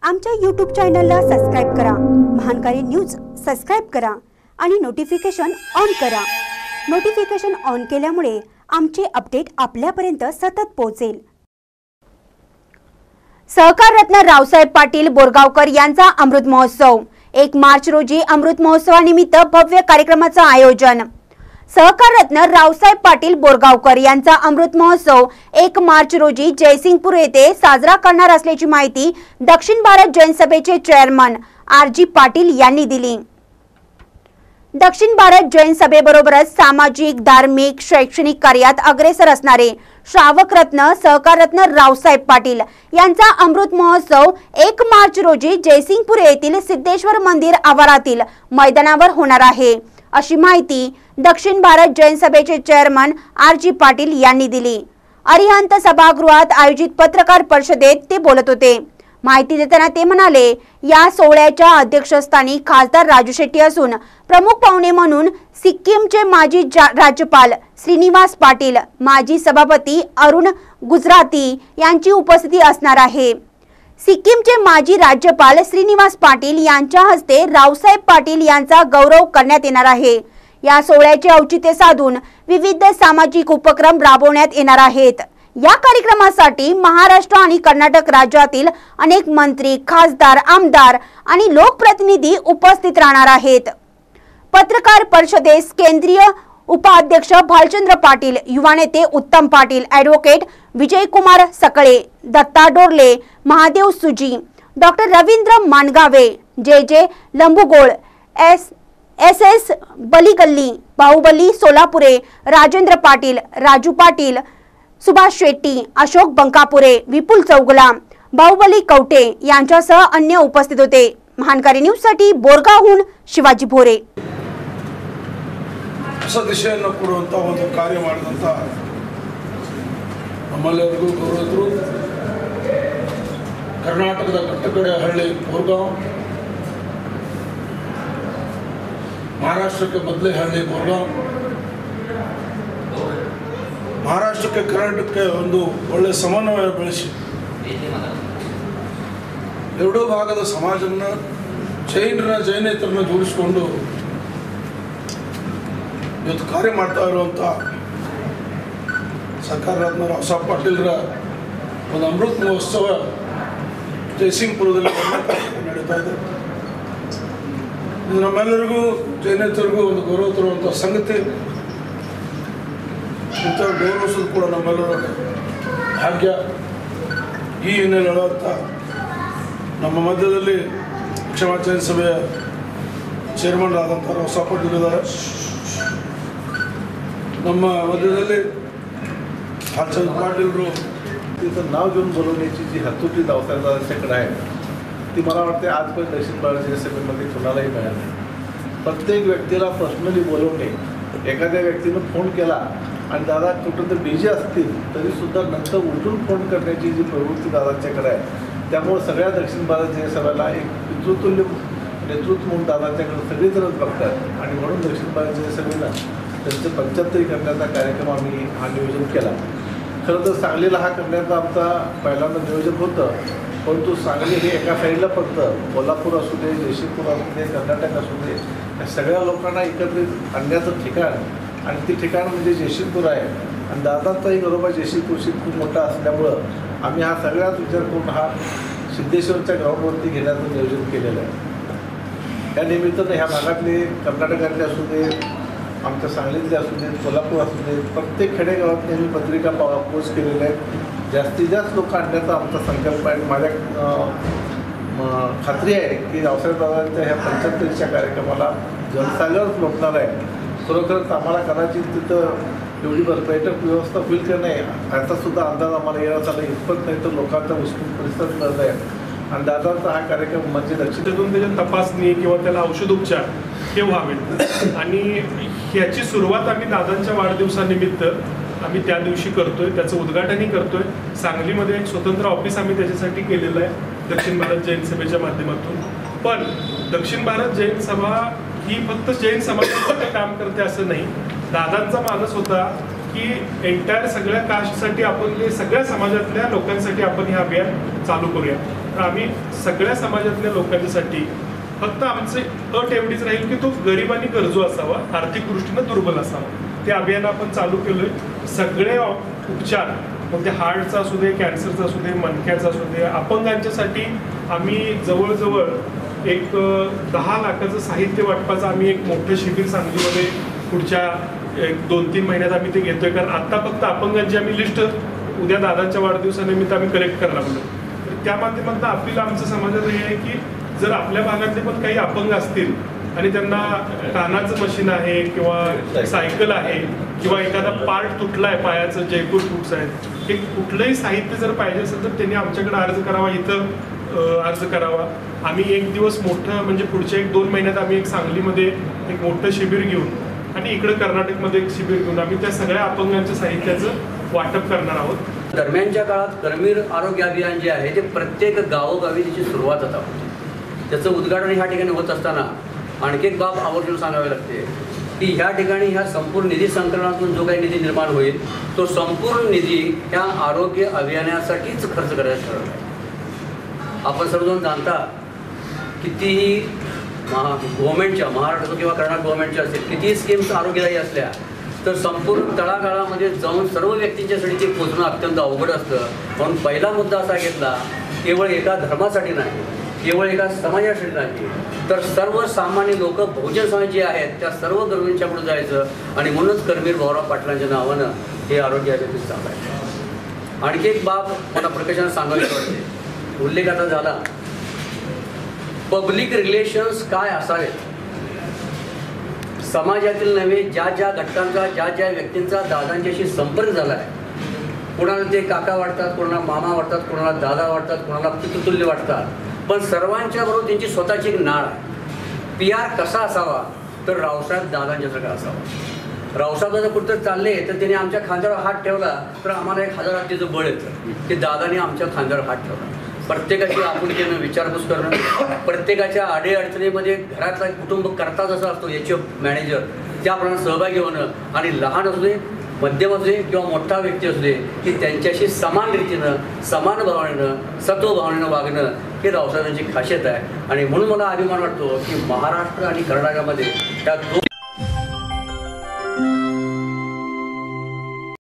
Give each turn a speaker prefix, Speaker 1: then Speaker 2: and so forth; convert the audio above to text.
Speaker 1: आमच्या YouTube चॅनलला subscribe करा, महानकारी न्यूज सबस्क्राइब करा आणि नोटिफिकेशन ऑन करा। नोटिफिकेशन ऑन केल्यामुळे आमचे अपडेट आपल्यापर्यंत सतत पोहोचेल। सहकार रत्न रावसाहेब पाटील बोरगावकर यांचा अमृत महोत्सव 1 मार्च रोजी अमृत महोत्सवानिमित्त भव्य कार्यक्रमाचे आयोजन। सहकार रत्न रावसाहेब पाटील बोरगावकर यांचा अमृत महोत्सव 1 मार्च रोजी जयसिंगपूर येथे साजरा करणार असल्याची माहिती दक्षिण भारत जैन सभेचे चेअरमन आर.जी. पाटील यांनी दिली। दक्षिण भारत जैन सभेबरोबरच सामाजिक, धार्मिक, शैक्षणिक कार्यात अग्रेसर असणारे श्रावक रत्न सहकार रत्न रावसाहेब पाटील यांचा अमृत महोत्सव 1 मार्च रोजी जयसिंगपूर येथील सिद्धेश्वर मंदिर आवारातील मैदानावर होणार आहे, अशी माहिती दक्षिण भारत जैन सभेचे चेअरमन आर.जी. पाटील यांनी दिली। अरिहंत सभागृहात आयोजित पत्रकार परिषदेत ते बोलत होते। माहिती देताना ते म्हणाले, या सोहळ्याच्या अध्यक्षस्थानी खासदार राजू शेट्टी असून प्रमुख पाहुणे म्हणून सिक्कीमचे माजी राज्यपाल श्रीनिवास पाटील, माजी सभापती अरुण गुजराती यांची उपस्थिती असणार आहे। सिक्कीमचे माजी राज्यपाल श्रीनिवास पाटील यांच्या हस्ते रावसाहेब पाटील यांचा गौरव करण्यात येणार आहे। या सोहळ्याचे औचित्य साधून विविध सामाजिक उपक्रम राबवण्यात येणार आहेत। या कार्यक्रमासाठी महाराष्ट्र आणि कर्नाटक राज्यातील अनेक मंत्री, खासदार, आमदार आणि लोकप्रतिनिधी उपस्थित राहणार आहेत। पत्रकार परिषदेस केंद्रीय उपाध्यक्ष भालचंद्र पाटील, युवा नेते उत्तम पाटील, ॲडव्होकेट विजयकुमार सकळे, दत्ता डोरले, महादेव सुजी, डॉक्टर रवींद्र मानगावे, जे लंबुगोळ, एस बलीगल्ली, बाहुबली सोलापुरे, राजेंद्र पाटील, राजू पाटील, सुभाष शेट्टी, अशोक बंकापुरे, विपुल चौगला, बाहुबली कवटे यांच्यासह अन्य उपस्थित होते। महानकारी न्यूज साठी बोरगावहून शिवाजी भोरे।
Speaker 2: ಹೊಸ ದಿಶೆಯನ್ನು ಕೊಡುವಂತ ಒಂದು ಕಾರ್ಯ ಮಾಡಿದಂತ ನಮ್ಮೆಲ್ಲರಿಗೂ ಗೌರವರು ಕರ್ನಾಟಕದ ಕಟ್ಟಕಡೆ ಹಳ್ಳಿ बोरगाव, महाराष्ट्रಕ್ಕೆ ಮೊದಲೇ ಹಳ್ಳಿ बोरगाव, महाराष्ट्रಕ್ಕೆ ಕರ್ನಾಟಕಕ್ಕೆ ಒಂದು ಒಳ್ಳೆ ಸಮನ್ವಯ ಬೆಳೆಸಿ ಎರಡೂ ಭಾಗದ ಸಮಾಜವನ್ನು ಜೈನೇತರನ್ನು ಜೋಡಿಸಿಕೊಂಡು ಇವತ್ತು ಕಾರ್ಯ ಮಾಡ್ತಾ ಇರುವಂಥ ಸರ್ಕಾರ ರತ್ನ ರಾವಸಾಹೇಬ್ ಪಾಟೀಲ್ರ ಒಂದು ಅಮೃತ ಮಹೋತ್ಸವ ಜಯಸಿಂಗಪುರದಲ್ಲಿ ನಡೀತಾ ಇದೆ। ಇದು ನಮ್ಮೆಲ್ಲರಿಗೂ ಜೈನೇತರಿಗೂ ಒಂದು ಗೌರವ ತರುವಂಥ ಸಂಗತಿ। ಇಂಥ ಗೌರವಿಸೋದು ಕೂಡ ನಮ್ಮೆಲ್ಲರ ಭಾಗ್ಯ। ಈ ಹಿನ್ನೆಲೆ ಹೇಳುವಂಥ ನಮ್ಮ ಮಧ್ಯದಲ್ಲಿ ಕ್ಷಮಾ ಜೈನ ಸಭೆಯ ಚೇರ್ಮನ್ ಆದಂಥ ರಾವಸಾಹೇಬ್ ಪಾಟೀಲ್ ಇದ್ದಾರೆ। ನಮ್ಮ मध्यದಲ್ಲಿ भालचंद्र पाटील
Speaker 3: तिचं नाव घेऊन बोलवण्याची जी हतुटी रावसाहेबांच्याकडे आहे ती मला वाटते आजपर्यंत दक्षिण भारत जैन सभेमध्ये कुणालाही मिळाली नाही। प्रत्येक व्यक्तीला पर्सनली बोलवणे, एखाद्या व्यक्तीनं फोन केला आणि दादा कुठं तर बिझी असतील तरीसुद्धा नंतर उठून फोन करण्याची जी प्रवृत्ती दादांच्याकडे आहे, त्यामुळे सगळ्या दक्षिण भारत जैन सभेला एक पितृतुल्य नेतृत्व म्हणून दादांच्याकडे सगळीजणच बघतात आणि म्हणून दक्षिण भारत जैन सभेनं त्यांचं 75 करण्याचा कार्यक्रम आम्ही हा नियोजन केला। खरं तर सांगलीला हा करण्याचा आमचा पहिल्यांदा नियोजन होतं, परंतु सांगली हे एका साईडला पडतं। कोल्हापूर असू दे, जयसिंगपूर असू दे, कर्नाटक असू दे, या सगळ्या लोकांना एकत्रित आणण्याचं ठिकाण आणि ती ठिकाण म्हणजे जयसिंगपूर आहे आणि दादांचाही बरोबर जयसिंगपूरशी खूप मोठा असल्यामुळं आम्ही हा सगळ्याच विचार करून हा सिद्धेश्वरच्या ग्राउंडवरती घेण्याचं नियोजन केलेलं आहे। या निमित्तानं ह्या भागातले कर्नाटकातले असू दे, आमच्या सांगलीतले असू दे, कोल्हापूर असू दे, प्रत्येक खेडेगावात आम्ही पत्रिका पोस्ट केलेल्या आहेत। जास्तीत जास्त लोक आणण्याचा आमचा संकल्प आहे। माझ्या खात्री आहे की रावसाहेब दादांच्या ह्या 75च्या कार्यक्रमाला जनसागरच लोटणार आहे। खरोखरच आम्हाला कदाचित तिथं एवढी बैठक व्यवस्था होईल का नाही याचासुद्धा अंदाज आम्हाला येण्यात आला इतपत नाही तर लोकांचा उत्स्फूर्त प्रतिसाद मिळत आहे आणि दादांचा हा कार्यक्रम म्हणजे
Speaker 4: दक्षिणेतून त्याची तपासणी किंवा त्याला औषधोपचार हे व्हावेत आणि ह्याची सुरुवात आम्ही दादांच्या वाढदिवसानिमित्त आम्ही त्या दिवशी करतोय, त्याचं उद्घाटनही करतोय। सांगलीमध्ये एक स्वतंत्र ऑफिस आम्ही त्याच्यासाठी केलेलं आहे दक्षिण भारत जैन सभेच्या माध्यमातून। पण दक्षिण भारत जैन सभा ही फक्त जैन समाजासाठी काम करते असं नाही। दादांचा मानस होता की एंटायर सगळ्या कास्टसाठी आपण, सगळ्या समाजातल्या लोकांसाठी आपण हे अभियान चालू करूया। तर आम्ही सगळ्या समाजातल्या लोकांसाठी फक्त आमचे अट एवढीच राहील की तो गरिबांनी गरजू असावा, आर्थिक दृष्टीनं दुर्बल असावा. ते अभियान आपण चालू केलंय. सगळे उपचार, मग ते हार्टचा असू दे, कॅन्सरचा असू दे, मणक्याचा असू दे, अपंगांच्यासाठी आम्ही जवळजवळ एक 10 लाखाचं साहित्य वाटपाचं आम्ही एक मोठं शिबिर सांगलीमध्ये पुढच्या 2-3 महिन्यात आम्ही ते घेतोय. कारण आता फक्त अपंगांची आम्ही लिस्ट उद्या दादांच्या वाढदिवसानिमित्त आम्ही कलेक्ट करायला लागलो. तर त्या माध्यमातून आपल्याला आमचं समाजात हे आहे की जर आपल्या भागातले पण काही अपंग असतील आणि त्यांना कानाचं मशीन आहे किंवा सायकल आहे किंवा एखादा पार्ट तुटला आहे पायाचं, जयपूर फूड्स आहेत, हे कुठलंही साहित्य जर पाहिजे असेल तर त्यांनी आमच्याकडे अर्ज करावा, इथं अर्ज करावा. आम्ही एक दिवस मोठं म्हणजे पुढच्या 1-2 महिन्यात आम्ही एक सांगलीमध्ये एक मोठं शिबिर घेऊन आणि इकडे कर्नाटकमध्ये एक शिबिर घेऊन आम्ही त्या सगळ्या अपंगांच्या साहित्याचं वाटप करणार आहोत.
Speaker 5: दरम्यानच्या काळात कर्मीर आरोग्य अभियान जे आहे ते प्रत्येक गावोगावी त्याची सुरुवात आता होती. त्याचं उद्घाटन ह्या ठिकाणी होत असताना आणखी एक बाब आवर्जून सांगावी लागते की ह्या ठिकाणी ह्या संपूर्ण निधी संकलनातून जो काही निधी निर्माण होईल तो संपूर्ण निधी ह्या आरोग्य अभियानासाठीच खर्च करायचा ठरवला आहे. आपण सर्वजण जाणता कितीही गव्हर्नमेंटच्या, महाराष्ट्र किंवा कर्नाटक गव्हर्नमेंटच्या असेल, कितीही स्कीम्स आरोग्यदायी असल्या तर संपूर्ण तळागाळामध्ये जाऊन सर्व व्यक्तींच्यासाठी ते पोचणं अत्यंत अवघड असतं. म्हणून पहिला मुद्दा असा घेतला, केवळ एका धर्मासाठी नाही, केवळ एका समाजासाठी नाही, तर सर्वसामान्य लोक, बहुजन समाज जे आहेत त्या सर्व गरजूंच्या पुढे जायचं. आणि म्हणूनच कर्मीर भाऊराव पाटलांच्या नावानं हे आरोग्य अभियान चालवायचं. आणखी एक बाब मला प्रकर्षाने सांगायची वाटते, उल्लेख आता झाला, पब्लिक रिलेशन्स काय असावेत. समाजातील नव्हे, ज्या ज्या घटकांचा, ज्या ज्या व्यक्तींचा दादांच्याशी संपर्क झाला आहे, कोणाला ते काका वाटतात, कोणाला मामा वाटतात, कोणाला दादा वाटतात, कोणाला पितृतुल्य वाटतात, पण सर्वांच्या बरोबर त्यांची स्वतःची एक नाळ आहे. PR कसा असावा तर रावसाहेब दादांच्यासारखा असावा. रावसाहेब जर कुठं चालले तर त्यांनी आमच्या खांद्यावर हात ठेवला तर आम्हाला एक हजारातीचं बळ येतं की दादाने आमच्या खांद्यावर हात ठेवला. प्रत्येकाची आपुलकीनं विचारपूस करणं, प्रत्येकाच्या अडीअडचणीमध्ये घरातला कुटुंब करता जसा असतो HF मॅनेजर त्याप्रमाणे सहभागी होणं, आणि लहान असू दे, मध्यम असू दे किंवा मोठा व्यक्ती असू दे की त्यांच्याशी समान रीतीनं, समान भावनेनं, सत्वभावनेनं वागणं हे रावसाहेबांची खासियत आहे. आणि म्हणून मला अभिमान वाटतो की महाराष्ट्र आणि कर्नाटकामध्ये त्या